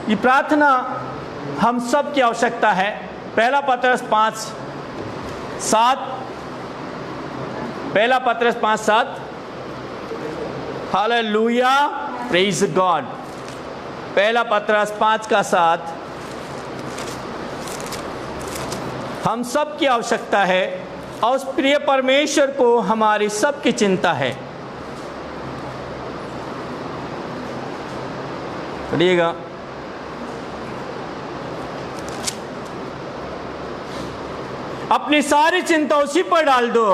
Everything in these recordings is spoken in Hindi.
ये प्रार्थना हम सब की आवश्यकता है। पहला पत्रस 5:7, पहला पत्रस 5:7, हालेलुया, प्रेज गॉड। पहला पत्रस 5:7 हम सब की आवश्यकता है और उस प्रिय परमेश्वर को हमारी सबकी चिंता है। पढ़िएगा, अपनी सारी चिंता उसी पर डाल दो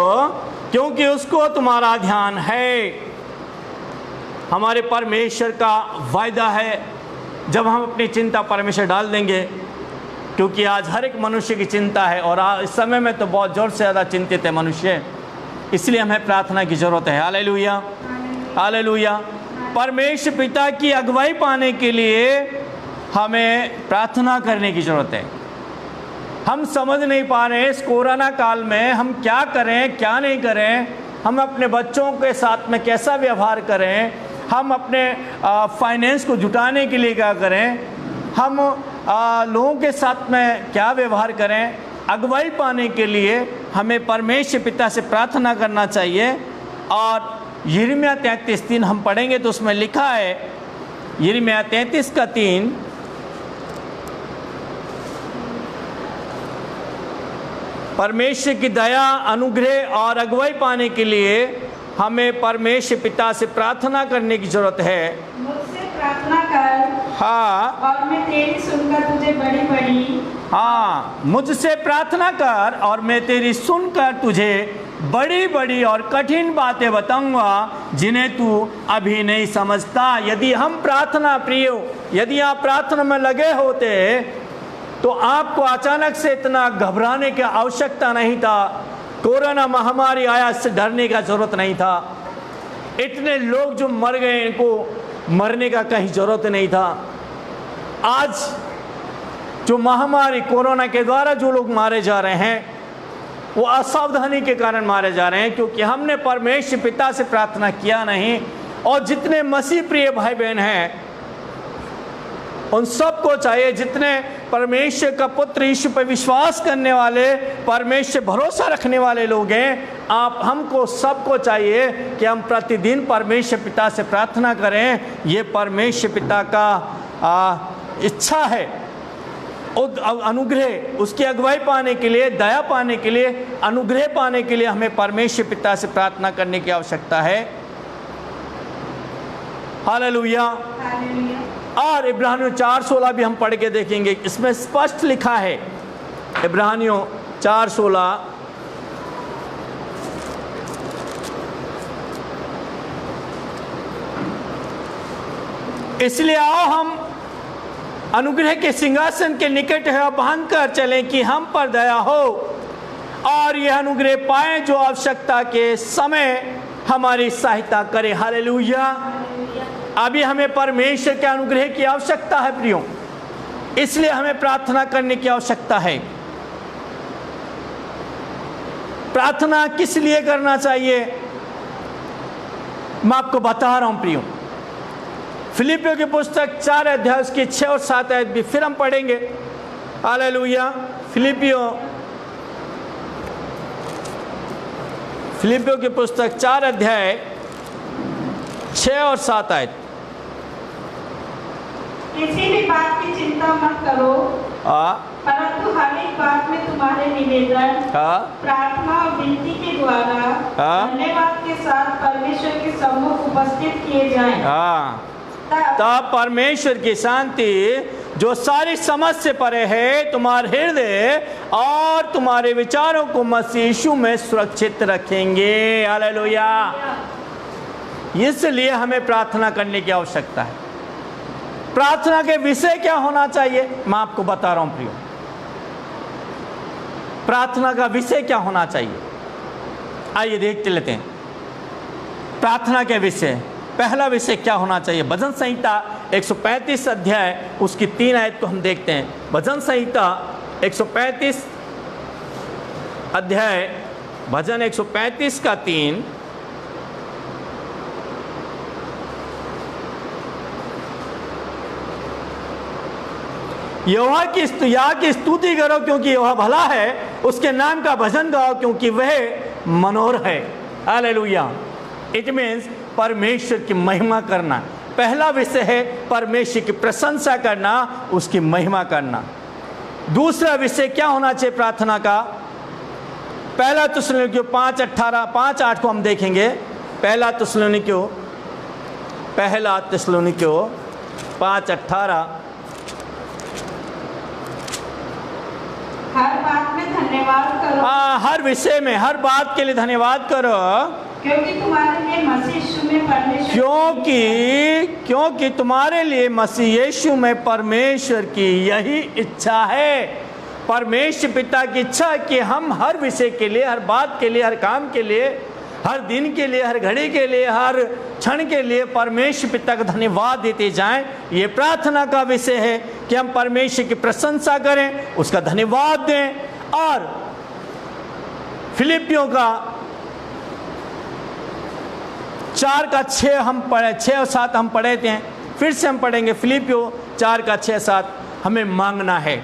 क्योंकि उसको तुम्हारा ध्यान है। हमारे परमेश्वर का वायदा है जब हम अपनी चिंता परमेश्वर डाल देंगे, क्योंकि आज हर एक मनुष्य की चिंता है और इस समय में तो बहुत जोर से ज़्यादा चिंतित है मनुष्य, इसलिए हमें प्रार्थना की ज़रूरत है। Hallelujah, hallelujah. परमेश्वर पिता की अगुवाई पाने के लिए हमें प्रार्थना करने की ज़रूरत है। हम समझ नहीं पा रहे इस कोरोना काल में हम क्या करें क्या नहीं करें, हम अपने बच्चों के साथ में कैसा व्यवहार करें, हम अपने फाइनेंस को जुटाने के लिए क्या करें, हम लोगों के साथ में क्या व्यवहार करें। अगुवाई पाने के लिए हमें परमेश्वर पिता से प्रार्थना करना चाहिए। और यिर्मयाह 33:3 हम पढ़ेंगे तो उसमें लिखा है, यिर्मयाह 33:3, परमेश्वर की दया, अनुग्रह और अगुवाई पाने के लिए हमें परमेश्वर पिता से प्रार्थना करने की जरूरत है। मुझसे प्रार्थना कर, हाँ, और मैं तेरी सुनकर तुझे बड़ी बड़ी, हाँ, मुझसे प्रार्थना कर और मैं तेरी सुनकर तुझे बड़ी बड़ी और कठिन बातें बताऊंगा जिन्हें तू अभी नहीं समझता। यदि हम प्रार्थना प्रियो, यदि आप प्रार्थना में लगे होते तो आपको अचानक से इतना घबराने की आवश्यकता नहीं था। कोरोना महामारी आया, इससे डरने का जरूरत नहीं था। इतने लोग जो मर गए, इनको मरने का कहीं जरूरत नहीं था। आज जो महामारी कोरोना के द्वारा जो लोग मारे जा रहे हैं वो असावधानी के कारण मारे जा रहे हैं, क्योंकि हमने परमेश्वर पिता से प्रार्थना किया नहीं। और जितने मसीह प्रिय भाई बहन हैं उन सबको चाहिए, जितने परमेश्वर का पुत्र यीशु पर विश्वास करने वाले, परमेश्वर भरोसा रखने वाले लोग हैं, आप हमको सबको चाहिए कि हम प्रतिदिन परमेश्वर पिता से प्रार्थना करें। ये परमेश्वर पिता का इच्छा है। अनुग्रह, उसकी अगुवाई पाने के लिए, दया पाने के लिए, अनुग्रह पाने के लिए हमें परमेश्वर पिता से प्रार्थना करने की आवश्यकता है। हालेलुया। और इब्रानियों 4:16 भी हम पढ़ के देखेंगे, इसमें स्पष्ट लिखा है, इब्रानियों 4:16, इसलिए आओ हम अनुग्रह के सिंहासन के निकट है बांध कर चलें कि हम पर दया हो और यह अनुग्रह पाए जो आवश्यकता के समय हमारी सहायता करे। हालेलुया। अभी हमें परमेश्वर के अनुग्रह की आवश्यकता है प्रियो, इसलिए हमें प्रार्थना करने की आवश्यकता है। प्रार्थना किस लिए करना चाहिए मैं आपको बता रहा हूं प्रियो। फिलिपियों की पुस्तक 4 अध्याय उसकी 6 और 7 आयत भी फिर हम पढ़ेंगे। हालेलुया। फिलिपियों की पुस्तक 4 अध्याय 6 और 7 आयत। किसी भी बात की चिंता मत करो, परंतु हर एक बात में तुम्हारे निवेदन, प्रार्थना और विनती के द्वारा धन्यवाद के साथ परमेश्वर के सम्मुख उपस्थित किए जाएं। तब परमेश्वर की शांति जो सारी समझ से परे है तुम्हारे हृदय और तुम्हारे विचारों को मसीह यीशु में सुरक्षित रखेंगे। हालेलुया। इसलिए हमें प्रार्थना करने की आवश्यकता है। प्रार्थना के विषय क्या होना चाहिए मैं आपको बता रहा हूं प्रियो। प्रार्थना का विषय क्या होना चाहिए, आइए देखते लेते हैं। प्रार्थना के विषय, पहला विषय क्या होना चाहिए। भजन संहिता 135 अध्याय उसकी 3 आयत को हम देखते हैं। भजन संहिता 135 अध्याय भजन 135 का 3, यहोवा की स्तुति करो क्योंकि यहोवा भला है, उसके नाम का भजन गाओ क्योंकि वह मनोहर है। हालेलुया। इट मीन्स परमेश्वर की महिमा करना। पहला विषय है परमेश्वर की प्रशंसा करना, उसकी महिमा करना। दूसरा विषय क्या होना चाहिए प्रार्थना का? पहला थिस्सलुनीकियों 5:8 को हम देखेंगे। पहला थिस्सलुनीकियों 5:18 हर बात में धन्यवाद करो। हर विषय में, हर बात के लिए धन्यवाद करो क्योंकि तुम्हारे लिए मसीह यीशु में परमेश्वर क्योंकि तुम्हारे लिए मसीह यीशु में परमेश्वर की यही इच्छा है। परमेश्वर पिता की इच्छा है कि हम हर विषय के लिए, हर बात के लिए, हर काम के लिए, हर दिन के लिए, हर घड़ी के लिए, हर क्षण के लिए परमेश्वर पिता का धन्यवाद देते जाएं। ये प्रार्थना का विषय है कि हम परमेश्वर की प्रशंसा करें, उसका धन्यवाद दें। और फिलिपियों का 4:6 हम पढ़े, 6 और 7 हम पढ़े थे, फिर से हम पढ़ेंगे। फिलिपियों 4:6-7 हमें मांगना है।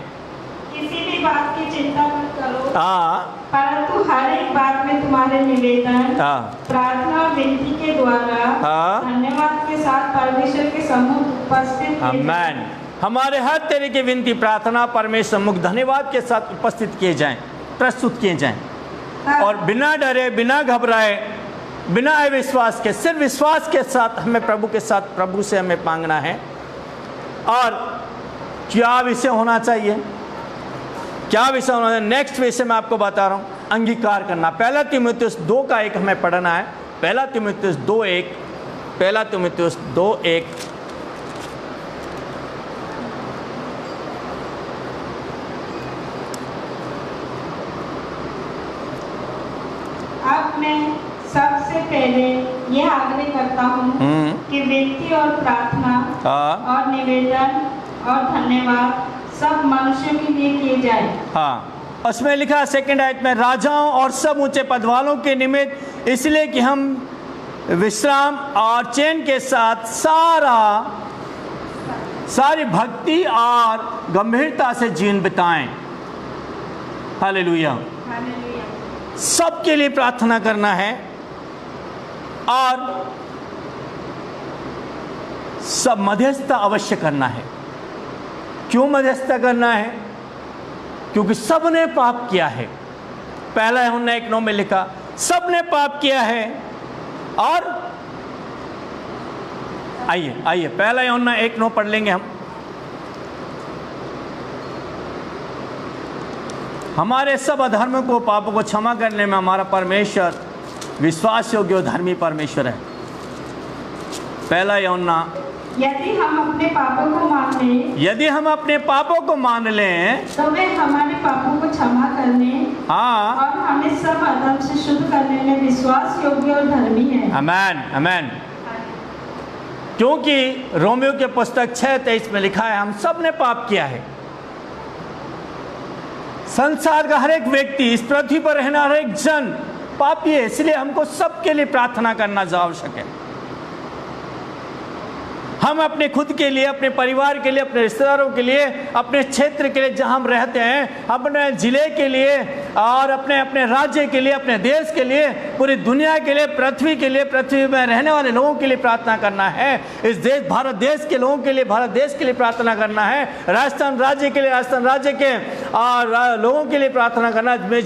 किसी भी बात की चिंता मत करो, परंतु हर एक बात में तुम्हारे निवेदन, प्रार्थना और विनती के द्वारा धन्यवाद के साथ परमेश्वर के सम्मुख उपस्थित आमीन। हमारे हर तरह की विनती, प्रार्थना परमेश्वर सम्मुख धन्यवाद के साथ उपस्थित किए जाएं, प्रस्तुत किए जाएं, और बिना डरे, बिना घबराए, बिना अविश्वास के, सिर्फ विश्वास के साथ हमें प्रभु से हमें मांगना है। और क्या विषय होना चाहिए, क्या विषय होना चाहिए? नेक्स्ट विषय मैं आपको बता रहा हूं, अंगीकार करना। पहला तीमुथियुस 2:1 हमें पढ़ना है। पहला तीमुथियुस 2:1 अब मैं सबसे पहले यह आग्रह करता हूँ कि विनती और प्रार्थना और निवेदन और धन्यवाद सब मनुष्यों के लिए किए जाए। उसमें लिखा 2 आयत में, राजाओं और सब ऊंचे पद वालों के निमित्त, इसलिए कि हम विश्राम और चैन के साथ सारी भक्ति और गंभीरता से जीवन बिताएं। हालेलुया। सबके लिए प्रार्थना करना है और सब मध्यस्थता अवश्य करना है। क्यों मध्यस्थता करना है? क्योंकि सब ने पाप किया है। पहला यूहन्ना 1:9 में लिखा, सब ने पाप किया है। और आइए पहला यूहन्ना 1:9 पढ़ लेंगे हम। हमारे सब अधर्म को, पापों को क्षमा करने में हमारा परमेश्वर विश्वास योग्य और धर्मी परमेश्वर है। पहला यूहन्ना, यदि हम अपने पापों को मान लें तो वे हमारे पापों को क्षमा करने और हमें सब अधर्म से शुद्ध करने में विश्वास योग्य और धर्मी है। आमीन, आमीन। क्योंकि रोमियो के पुस्तक 6:23 में लिखा है, हम सब ने पाप किया है। संसार का हर एक व्यक्ति, इस पृथ्वी पर रहना हर एक जन पापी है, इसलिए हमको सबके लिए प्रार्थना करना आवश्यक है। हम अपने खुद के लिए, अपने परिवार के लिए, अपने रिश्तेदारों के लिए, अपने क्षेत्र के लिए जहां हम रहते हैं, अपने जिले के लिए और अपने राज्य के लिए, अपने देश के लिए, पूरी दुनिया के लिए, पृथ्वी के लिए, पृथ्वी में रहने वाले लोगों के लिए प्रार्थना करना है। इस देश, भारत देश के लोगों के लिए, भारत देश के लिए प्रार्थना करना है। राजस्थान राज्य के लिए, राजस्थान राज्य के और लोगों के लिए प्रार्थना करना है। अजमेर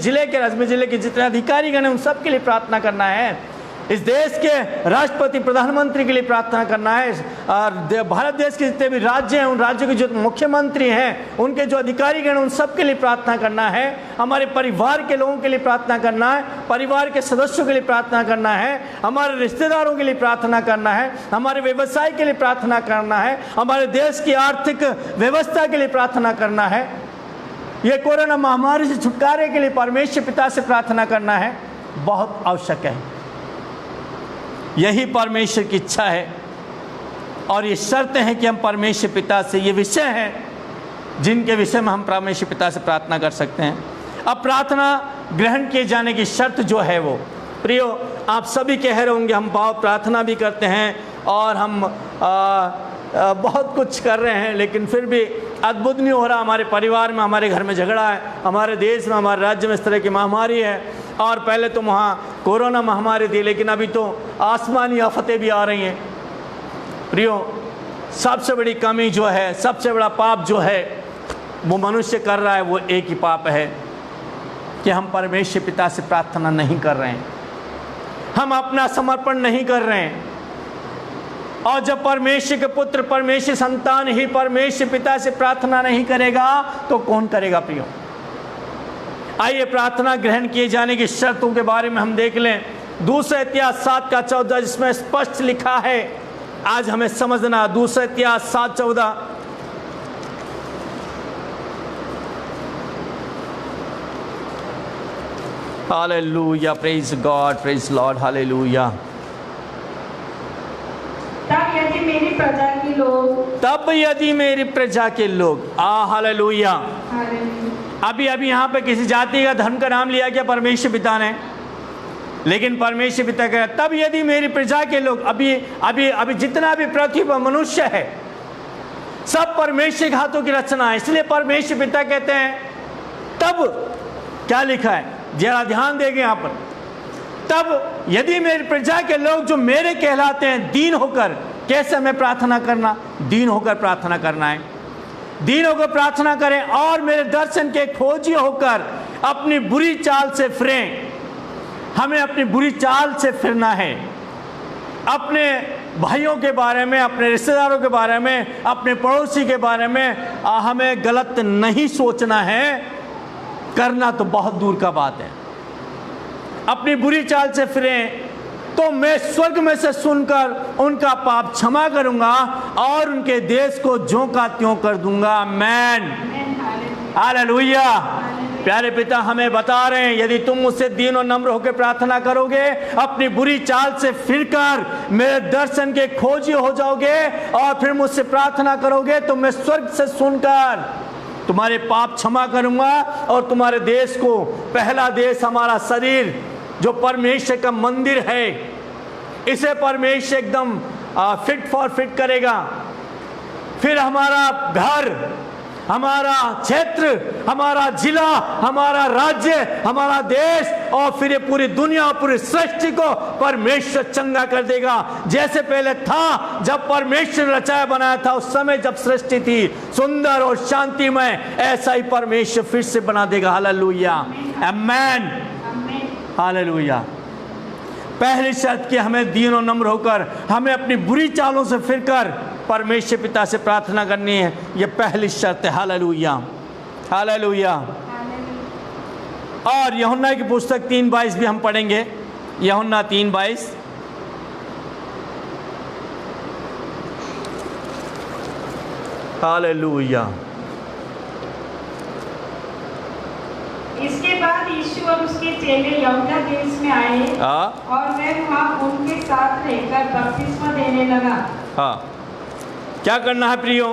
जिले के जितने अधिकारी गण हैं उन सब के लिए प्रार्थना करना है। इस देश के राष्ट्रपति, प्रधानमंत्री के लिए प्रार्थना करना है। और भारत देश के जितने भी राज्य हैं, उन राज्यों के जो मुख्यमंत्री हैं, उनके जो अधिकारी गण, उन सब के लिए प्रार्थना करना है। हमारे परिवार के लोगों के लिए प्रार्थना करना है, परिवार के सदस्यों के लिए प्रार्थना करना है, हमारे रिश्तेदारों के लिए प्रार्थना करना है, हमारे व्यवसाय के लिए प्रार्थना करना है, हमारे देश की आर्थिक व्यवस्था के लिए प्रार्थना करना है। ये कोरोना महामारी से छुटकारे के लिए परमेश्वर पिता से प्रार्थना करना है, बहुत आवश्यक है। यही परमेश्वर की इच्छा है और ये शर्त है कि हम परमेश्वर पिता से, ये विषय हैं जिनके विषय में हम परमेश्वर पिता से प्रार्थना कर सकते हैं। अब प्रार्थना ग्रहण किए जाने की शर्त जो है वो, प्रियो, आप सभी कह रहे होंगे हम भाव प्रार्थना भी करते हैं और हम बहुत कुछ कर रहे हैं, लेकिन फिर भी अद्भुत नहीं हो रहा। हमारे परिवार में, हमारे घर में झगड़ा है, हमारे देश में, हमारे राज्य में इस तरह की महामारी है। और पहले तो वहाँ कोरोना महामारी थी, लेकिन अभी तो आसमानी आफतें भी आ रही हैं। प्रियो, सबसे बड़ी कमी जो है, सबसे बड़ा पाप जो है वो मनुष्य कर रहा है, वो एक ही पाप है कि हम परमेश्वर पिता से प्रार्थना नहीं कर रहे हैं, हम अपना समर्पण नहीं कर रहे हैं। और जब परमेश्वर के पुत्र, परमेश्वर संतान ही परमेश्वर पिता से प्रार्थना नहीं करेगा तो कौन करेगा? प्रियो, आइए प्रार्थना ग्रहण किए जाने की शर्तों के बारे में हम देख लें। दूसरा इतिहास 7:14 जिसमें स्पष्ट लिखा है, आज हमें समझना। दूसरा इतिहास 7:14। Hallelujah, praise God, praise Lord, hallelujah. तब यदि मेरी प्रजा के लोग, तब यदि मेरी प्रजा के लोग, हालेलुया। अभी यहाँ पे किसी जाति का धर्म का नाम लिया गया परमेश्वर पिता ने, लेकिन परमेश्वर पिता कह तब यदि मेरी प्रजा के लोग, अभी जितना भी पृथ्वी पर मनुष्य है सब परमेश्वर के हाथों की रचना है। इसलिए परमेश्वर पिता कहते हैं तब, क्या लिखा है जरा ध्यान देंगे यहाँ पर, तब यदि मेरी प्रजा के लोग जो मेरे कहलाते हैं दीन होकर, कैसे हमें प्रार्थना करना? दीन होकर प्रार्थना करना है, दीन होकर प्रार्थना करें और मेरे दर्शन के खोजी होकर अपनी बुरी चाल से फिरें। हमें अपनी बुरी चाल से फिरना है, अपने भाइयों के बारे में, अपने रिश्तेदारों के बारे में, अपने पड़ोसी के बारे में हमें गलत नहीं सोचना है, करना तो बहुत दूर का बात है। अपनी बुरी चाल से फिरें तो मैं स्वर्ग में से सुनकर उनका पाप क्षमा करूंगा और उनके देश को ज्यों का त्यों कर दूंगा। आमीन, हालेलुया। प्यारे पिता हमें बता रहे हैं, यदि तुम मुझसे दीन और नम्र होकर प्रार्थना करोगे, अपनी बुरी चाल से फिरकर मेरे दर्शन के खोजी हो जाओगे और फिर मुझसे प्रार्थना करोगे, तो मैं स्वर्ग से सुनकर तुम्हारे पाप क्षमा करूंगा और तुम्हारे देश को, पहला देश हमारा शरीर जो परमेश्वर का मंदिर है, इसे परमेश्वर एकदम फिट फॉर फिट करेगा। फिर हमारा घर, हमारा क्षेत्र, हमारा जिला, हमारा राज्य, हमारा देश और फिर ये पूरी दुनिया, पूरी सृष्टि को परमेश्वर चंगा कर देगा। जैसे पहले था, जब परमेश्वर रचाया बनाया था, उस समय जब सृष्टि थी सुंदर और शांतिमय, ऐसा ही परमेश्वर फिर से बना देगा। हालेलुया, आमीन, हालेलुया। पहली शर्त कि हमें दीन और नम्र होकर, हमें अपनी बुरी चालों से फिरकर परमेश्वर पिता से प्रार्थना करनी है, यह पहली शर्त है। Hallelujah, hallelujah. और यूहन्ना की पुस्तक 3:22 भी हम पढ़ेंगे। यूहन्ना 3:22। हालेलुया। इसके बाद यीशु और उसके चेले यहूदा देश में आए और मैं वहाँ उनके साथ रहकर बपतिस्मा देने लगा। हाँ, क्या करना है प्रियो?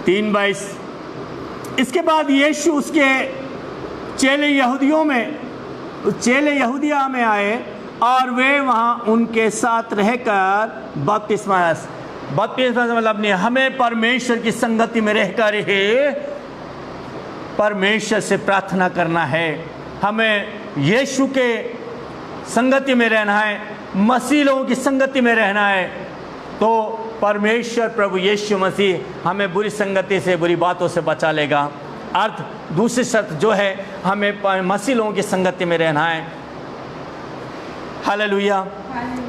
3:22। इसके बाद यीशु उसके चेले यहूदिया में आए और वे वहाँ उनके साथ रहकर बपतिस्मा मतलब नहीं, हमें परमेश्वर की संगति में रहकर ही परमेश्वर से प्रार्थना करना है। हमें यीशु के संगति में रहना है, मसीह लोगों की संगति में रहना है, तो परमेश्वर प्रभु यीशु मसीह हमें बुरी संगति से, बुरी बातों से बचा लेगा। अर्थ दूसरी शर्त जो है, हमें मसीह लोगों की संगति में रहना है। हालेलुया।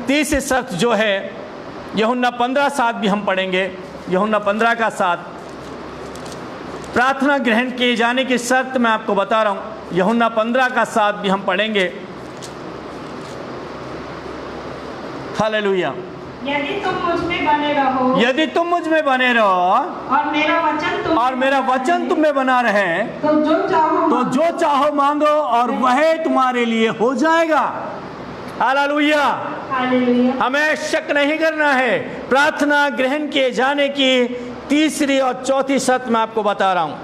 तीसरी शर्त जो है, यूहन्ना 15:7 भी हम पढ़ेंगे। यूहन्ना 15:7 प्रार्थना ग्रहण किए जाने की शर्त मैं आपको बता रहा हूँ। यूहन्ना 15:7 भी हम पढ़ेंगे। हालेलुया। यदि तुम मुझ में बने रहो, यदि तुम मुझ में बने रहो और मेरा वचन तुम में बना रहे, तो जो चाहो मांगो और वह तुम्हारे लिए हो जाएगा। हालेलुया। हमें शक नहीं करना है। प्रार्थना ग्रहण किए जाने की तीसरी और चौथी शर्त मैं आपको बता रहा हूं।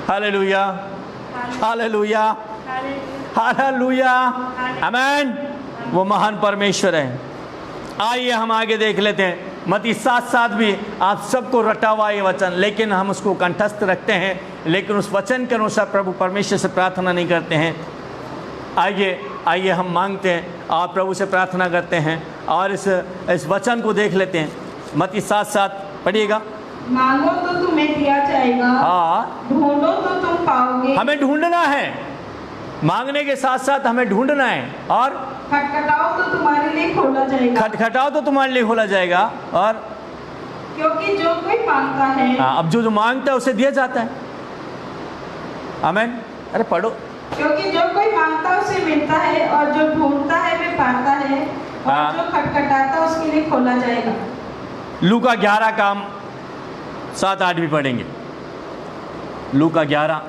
हालेलुया, हालेलुया, हालेलुया, आमीन। वो महान परमेश्वर है। आइए हम आगे देख लेते हैं। मत्ती 7:7 भी आप सबको रटा हुआ ये वचन, लेकिन हम उसको कंठस्थ रखते हैं, लेकिन उस वचन के अनुसार प्रभु परमेश्वर से प्रार्थना नहीं करते हैं। आइए हम मांगते हैं और प्रभु से प्रार्थना करते हैं और इस वचन को देख लेते हैं। मत्ती 7:7 पढ़िएगा। मांगो तो तुम्हें दिया जाएगा, हाँ, ढूंढो तो तुम पाओगे। हमें ढूंढना है, मांगने के साथ साथ हमें ढूंढना है, और खटखटाओ तो तुम्हारे लिए खोला जाएगा। खटखटाओ तो तुम्हारे लिए खोला जाएगा। और क्योंकि जो कोई मांगता है, हाँ, अब जो मांगता है उसे दिया जाता है। आमीन। अरे पढ़ो। क्योंकि जो कोई मांगता है उसे मिलता है, और जो ढूंढता है वे पाता है, और हाँ। जो खटखटाता है उसके लिए खोला जाएगा। लूका 11 का 7-8 भी पढ़ेंगे। लूका 11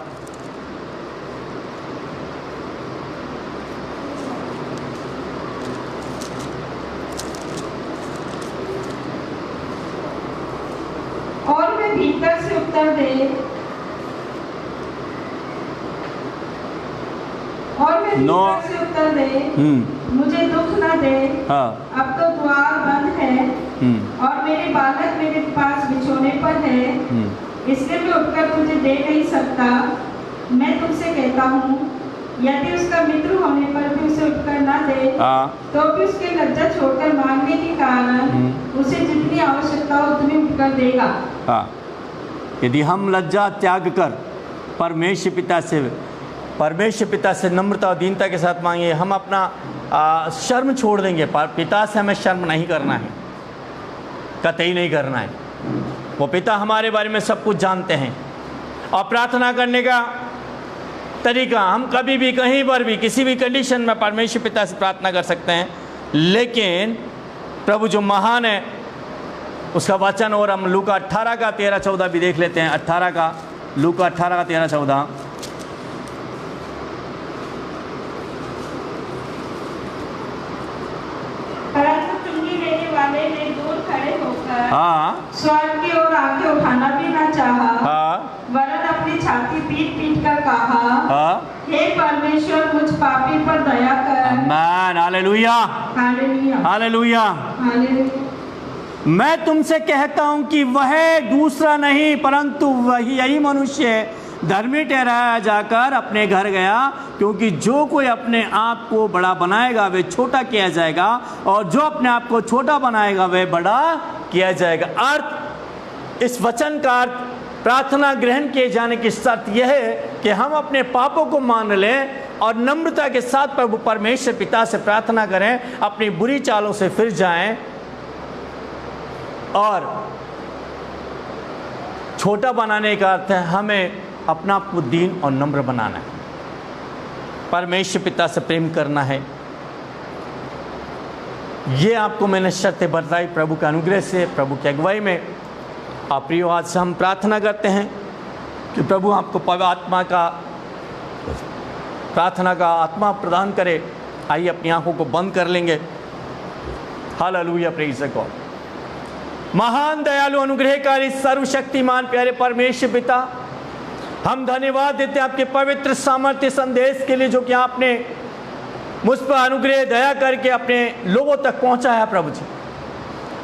और वे भीतर से उत्तर दे, मुझे दुख न दे, हाँ, अब तो द्वार बंद है और मेरे बालक मेरे पास बिछोने पर है, इसलिए मैं उठकर तुझे दे नहीं सकता। मैं तुमसे कहता हूँ, यदि उसका मित्र होने पर भी उसे उठकर न दे, तो भी उसके लज्जा छोड़कर मांगने के कारण उसे जितनी आवश्यकता हो उतनी उठकर देगा। हाँ, यदि हम लज्जा त्याग कर परमेश्वर पिता से नम्रता और दीनता के साथ मांगे, हम अपना शर्म छोड़ देंगे। पिता से हमें शर्म नहीं करना है, कतई नहीं करना है। वो पिता हमारे बारे में सब कुछ जानते हैं। और प्रार्थना करने का तरीका, हम कभी भी कहीं पर भी किसी भी कंडीशन में परमेश्वर पिता से प्रार्थना कर सकते हैं, लेकिन प्रभु जो महान है उसका वचन, और हम लूका 18 का 13-14 भी देख लेते हैं। लूका 18 का 13-14। परंतु चुंगी लेने वाले ने दूर खड़े होकर हाँ, स्वर्ग की ओर आंखें उठाना भी न चाहा, हाँ, वरन अपनी छाती पीट कर कहा, हाँ, हे परमेश्वर, मुझ पापी पर दया कर। आमीन। Hallelujah, hallelujah, hallelujah. हालेलुया। मैं तुमसे कहता हूं कि वह दूसरा नहीं परंतु यही मनुष्य धर्मी ठहराया जाकर अपने घर गया, क्योंकि जो कोई अपने आप को बड़ा बनाएगा वह छोटा किया जाएगा, और जो अपने आप को छोटा बनाएगा वह बड़ा किया जाएगा। अर्थ, इस वचन का अर्थ, प्रार्थना ग्रहण किए जाने की शर्त यह है कि हम अपने पापों को मान लें और नम्रता के साथ प्रभु परमेश्वर पिता से प्रार्थना करें, अपनी बुरी चालों से फिर जाएं, और छोटा बनाने का अर्थ है हमें अपना आप को दीन और नम्र बनाना है, परमेश्वर पिता से प्रेम करना है। ये आपको मैंने शर्तें बताई प्रभु के अनुग्रह से, प्रभु की अगुवाई में। आप प्रियो, आज से हम प्रार्थना करते हैं कि प्रभु आपको पवित्र आत्मा का, प्रार्थना का आत्मा प्रदान करे। आइए अपनी आंखों को बंद कर लेंगे। Hallelujah, praise God. महान दयालु अनुग्रहकारी सर्वशक्तिमान प्यारे परमेश्वर पिता, हम धन्यवाद देते हैं आपके पवित्र सामर्थ्य संदेश के लिए, जो कि आपने मुझ पर अनुग्रह दया करके अपने लोगों तक पहुंचाया प्रभु जी।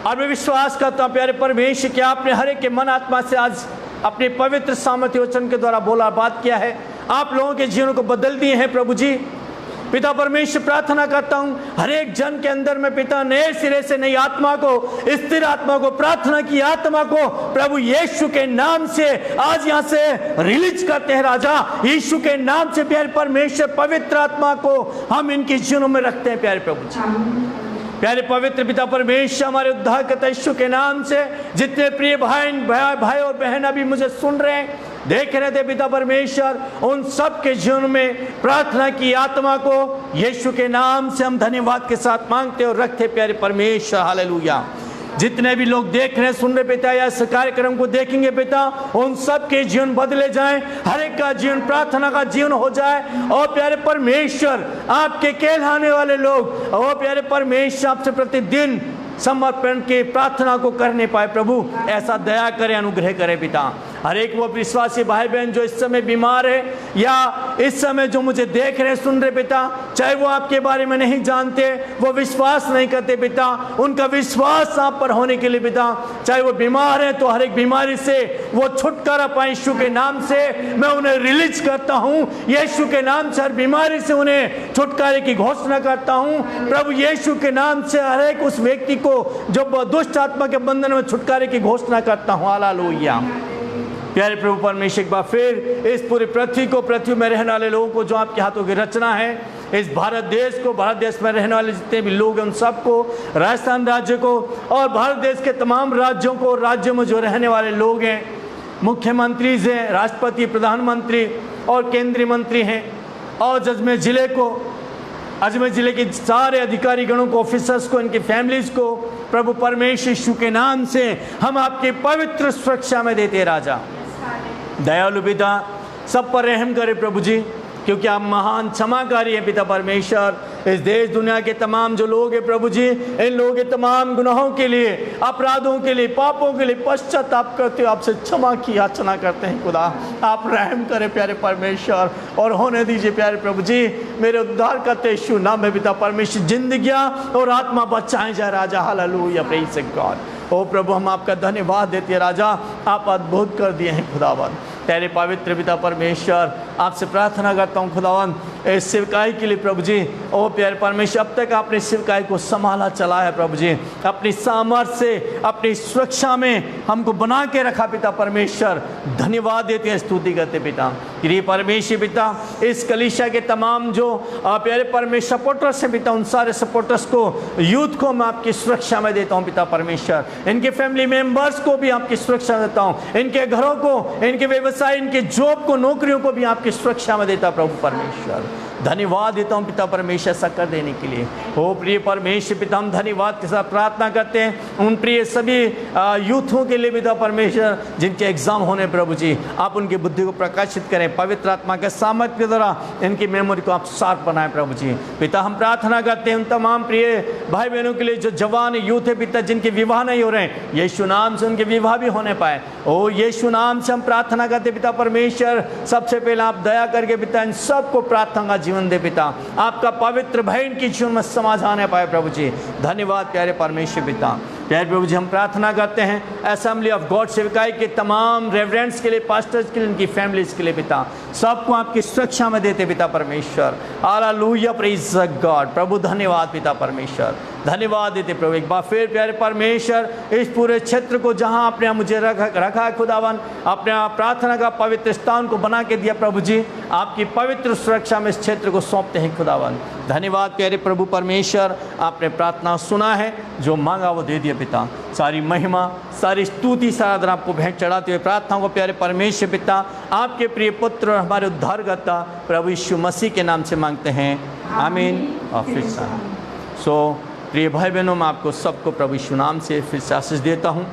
और मैं विश्वास करता हूँ प्यारे परमेश्वर कि आपने हर एक के मन आत्मा से आज अपने पवित्र सामर्थ्य वचन के द्वारा बोला, बात किया है, आप लोगों के जीवन को बदल दिए हैं प्रभु जी। पिता परमेश्वर, प्रार्थना करता हूँ हर एक जन के अंदर में पिता नए सिरे से नई आत्मा को, स्थिर आत्मा को, प्रार्थना की आत्मा को प्रभु यीशु के नाम से आज यहाँ से रिलीज करते हैं। राजा यीशु के नाम से प्यारे परमेश्वर, पवित्र आत्मा को हम इनके जीवनों में रखते हैं प्यारे प्रभु जी। प्यारे पवित्र पिता परमेश्वर, हमारे उद्धारकर्ता यीशु के नाम से जितने प्रिय भाई और बहन अभी मुझे सुन रहे हैं, देख रहे थे पिता परमेश्वर, उन सब के जीवन में प्रार्थना की आत्मा को यीशु के नाम से हम धन्यवाद के साथ मांगते और रखते प्यारे परमेश्वर। हालेलुया। जितने भी लोग देख रहे सुन रहे पिता, या इस कार्यक्रम को देखेंगे पिता, उन सब के जीवन बदले जाएं, हर एक का जीवन प्रार्थना का जीवन हो जाए। और प्यारे परमेश्वर, आपके कहलाने वाले लोग और प्यारे परमेश्वर आपसे प्रतिदिन समर्पण के प्रार्थना को करने पाए प्रभु, ऐसा दया करें, अनुग्रह करें पिता। हर एक वो विश्वासी भाई बहन जो इस समय बीमार है या इस समय जो मुझे देख रहे सुन रहे पिता, चाहे वो आपके बारे में नहीं जानते, वो विश्वास नहीं करते पिता, उनका विश्वास आप पर होने के लिए पिता, चाहे वो बीमार है तो हर एक बीमारी से वो छुटकारा पाए यीशु के नाम से मैं उन्हें रिलीज करता हूं। यीशु के नाम से हर बीमारी से उन्हें छुटकारे की घोषणा करता हूं। प्रभु यीशु के नाम से हर एक उस व्यक्ति को जो दुष्ट आत्मा के बंधन में छुटकारे की घोषणा करता हूं। हालेलुया। प्यारे प्रभु परमेश्वर एक बार फिर इस पूरी पृथ्वी में रहने वाले लोगों को, जो आपके हाथों की रचना है, इस भारत देश को, भारत देश में रहने वाले जितने भी लोग हैं उन सबको, राजस्थान राज्य को और भारत देश के तमाम राज्यों को, राज्यों में जो रहने वाले लोग हैं, मुख्यमंत्री हैं, राष्ट्रपति, प्रधानमंत्री और केंद्रीय मंत्री हैं, और अजमेर जिले को, अजमेर जिले के सारे अधिकारी गणों को, ऑफिसर्स को, इनकी फैमिलीज को प्रभु परमेश्वर यीशु के नाम से हम आपकी पवित्र सुरक्षा में देते राजा। दयालु पिता सब पर रहम करे प्रभु जी, क्योंकि आप महान क्षमाकारी हैं पिता परमेश्वर। इस देश दुनिया के तमाम जो लोग हैं प्रभु जी, इन लोगों के तमाम गुनाहों के लिए, अपराधों के लिए, पापों के लिए पश्चाताप करते हो, आपसे क्षमा की याचना करते हैं खुदा। आप रहम करें प्यारे परमेश्वर और होने दीजिए प्यारे प्रभु जी, मेरे उद्धार करते यीशु नाम में पिता परमेश्वर जिंदगियां और आत्मा बचाएं जाए राजा। Hallelujah, praise God. ओ प्रभु हम आपका धन्यवाद देते हैं राजा, आप अद्भुत कर दिए हैं खुदावन। तेरे पवित्र पिता परमेश्वर आपसे प्रार्थना करता हूँ खुदावन, इस सेवकाई के लिए प्रभु जी। ओ प्यारे परमेश्वर, अब तक आपने सेवकाई को संभाला चला है प्रभु जी, अपनी सामर्थ्य से, अपनी सुरक्षा में हमको बना के रखा पिता परमेश्वर। धन्यवाद देते हैं, स्तुति करते पिता। प्रिय परमेश्वर पिता, इस कलीसिया के तमाम जो प्यारे परमेश्वर सपोर्टर्स हैं पिता, उन सारे सपोर्टर्स को, यूथ को मैं आपकी सुरक्षा में देता हूँ पिता परमेश्वर। इनके फैमिली मेंबर्स को भी आपकी सुरक्षा देता हूँ, इनके घरों को, इनके व्यवसाय, इनके जॉब को, नौकरियों को भी आपकी सुरक्षा में देता प्रभु परमेश्वर। धन्यवाद देता हूँ पिता परमेश्वर ऐसा कर देने के लिए। ओ प्रिय परमेश्वर पिता, हम धन्यवाद के साथ प्रार्थना करते हैं उन प्रिय सभी यूथों के लिए पिता परमेश्वर जिनके एग्जाम होने प्रभु जी, आप उनकी बुद्धि को प्रकाशित करें, पवित्र आत्मा के सामर्थ्य के द्वारा इनकी मेमोरी को आप शार्प बनाएं प्रभु जी। पिता हम प्रार्थना करते हैं उन तमाम प्रिय भाई बहनों के लिए जो जवान यूथ है पिता, जिनके विवाह नहीं हो रहे हैं, यीशु नाम से उनके विवाह भी होने पाए। ओ यीशु नाम से हम प्रार्थना करते पिता परमेश्वर, सबसे पहले आप दया करके पिता इन सबको प्रार्थना का जीवन दे पिता, आपका पवित्र भय इनकी जीवन में समाधान है पाए प्रभु जी। धन्यवाद प्यारे परमेश्वर पिता। प्यारे प्रभु जी हम प्रार्थना करते हैं असेंबली ऑफ गॉड सेवकाई के तमाम रेवरेंट्स के लिए, पास्टर्स के लिए, उनकी फैमिलीज के लिए पिता, सबको आपकी सुरक्षा में देते पिता परमेश्वर। Hallelujah, praise God. प्रभु धन्यवाद पिता परमेश्वर, धन्यवाद देते प्रभु। एक बार फिर प्यारे परमेश्वर, इस पूरे क्षेत्र को जहां आपने मुझे रखा है खुदावन, अपने प्रार्थना का पवित्र स्थान को बना के दिया प्रभु जी, आपकी पवित्र सुरक्षा में इस क्षेत्र को सौंपते हैं खुदावन। धन्यवाद प्यारे प्रभु परमेश्वर, आपने प्रार्थना सुना है, जो मांगा वो दे दिया पिता। सारी महिमा, सारी स्तुति, सारा आदर आपको भेंट चढ़ाते हुए प्रार्थना को प्यारे परमेश्वर पिता आपके प्रिय पुत्र और हमारे उद्धारकर्ता प्रभु यीशु मसीह के नाम से मांगते हैं, आमीन और फिर सो प्रिय भाई बहनों, मैं आपको सबको प्रभु यीशु नाम से फिर से आशीष देता हूँ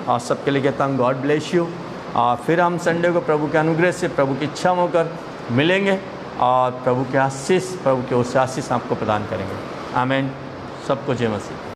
और सबके लिए कहता हूँ गॉड ब्लेस यू। और फिर हम संडे को प्रभु के अनुग्रह से, प्रभु की इच्छा होकर मिलेंगे और प्रभु के आशीष, प्रभु के ओर से आशीष आपको प्रदान करेंगे। आमीन। सबको जय मसीह।